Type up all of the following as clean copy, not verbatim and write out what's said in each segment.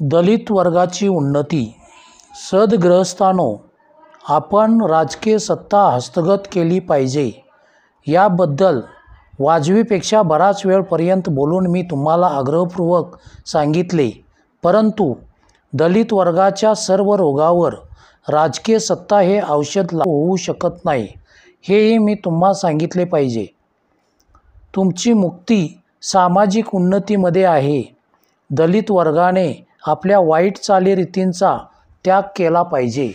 दलित वर्गाची उन्नती. सद्गृहस्थांनो, आपण राजकीय सत्ता हस्तगत केली पाहिजे याबद्दल वाजवीपेक्षा बराच वेळपर्यंत बोलून मी तुम्हाला आग्रहपूर्वक सांगितले. परंतु दलित वर्गाच्या सर्व रोगावर राजकीय सत्ता हे औषध होऊ शकत नाही, हेही मी तुम्हाला सांगितले पाहिजे. तुमची मुक्ती सामाजिक उन्नतीमध्ये आहे. दलित वर्गाने आपल्या वाईट चालीरीतींचा त्याग केला पाहिजे.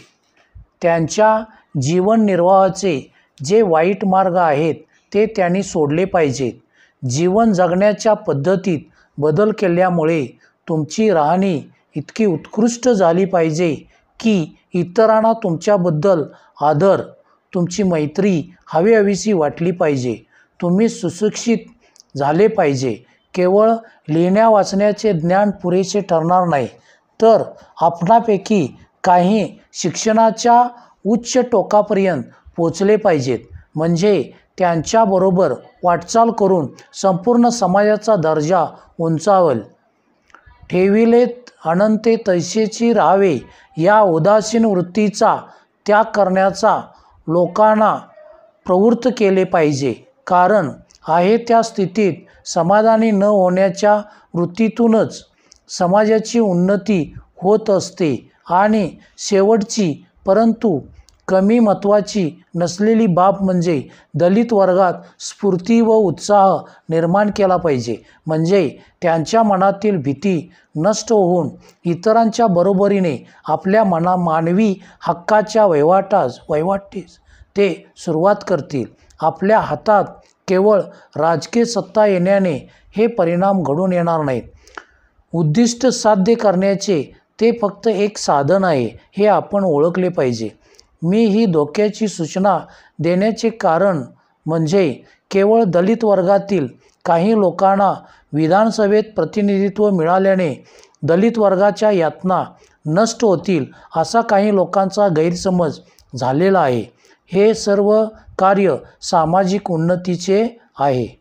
त्यांच्या जीवननिर्वाहाचे जे वाईट मार्ग आहेत ते त्यांनी सोडले पाहिजेत. जीवन जगण्याच्या पद्धतीत बदल केल्यामुळे तुमची राहणी इतकी उत्कृष्ट झाली पाहिजे की इतरांना तुमच्याबद्दल आदर, तुमची मैत्री हवीहवीशी वाटली पाहिजे. तुम्ही सुशिक्षित झाले पाहिजे. केवळ लिहिण्या वाचण्याचे ज्ञान पुरेसे ठरणार नाही, तर आपणापैकी काही शिक्षणाच्या उच्च टोकापर्यंत पोचले पाहिजेत. म्हणजे त्यांच्याबरोबर वाटचाल करून संपूर्ण समाजाचा दर्जा उंचावेल. ठेविलेत अनंते तैसेची राहावे या उदासीन वृत्तीचा त्याग करण्याचा लोकांना प्रवृत्त केले पाहिजे. कारण आहे त्या स्थितीत समाधानी न होण्याच्या वृत्तीतूनच समाजाची उन्नती होत असते आणि शेवटची परंतु कमी महत्त्वाची नसलेली बाब म्हणजे दलित वर्गात स्फूर्ती व उत्साह निर्माण केला पाहिजे. म्हणजे त्यांच्या मनातील भीती नष्ट होऊन इतरांच्या बरोबरीने आपल्या मानवी हक्काच्या वहिवाटीस ते सुरुवात करतील. आपल्या हातात केवळ राजकीय सत्ता येण्याने हे परिणाम घडून येणार नाहीत. उद्दिष्ट साध्य करण्याचे ते फक्त एक साधन आहे, हे आपण ओळखले पाहिजे. मी ही धोक्याची सूचना देण्याचे कारण म्हणजे केवळ दलित वर्गातील काही लोकांना विधानसभेत प्रतिनिधित्व मिळाल्याने दलित वर्गाच्या यातना नष्ट होतील असा काही लोकांचा गैरसमज झालेला आहे. हे सर्व कार्य सामाजिक उन्नतीचे आहे.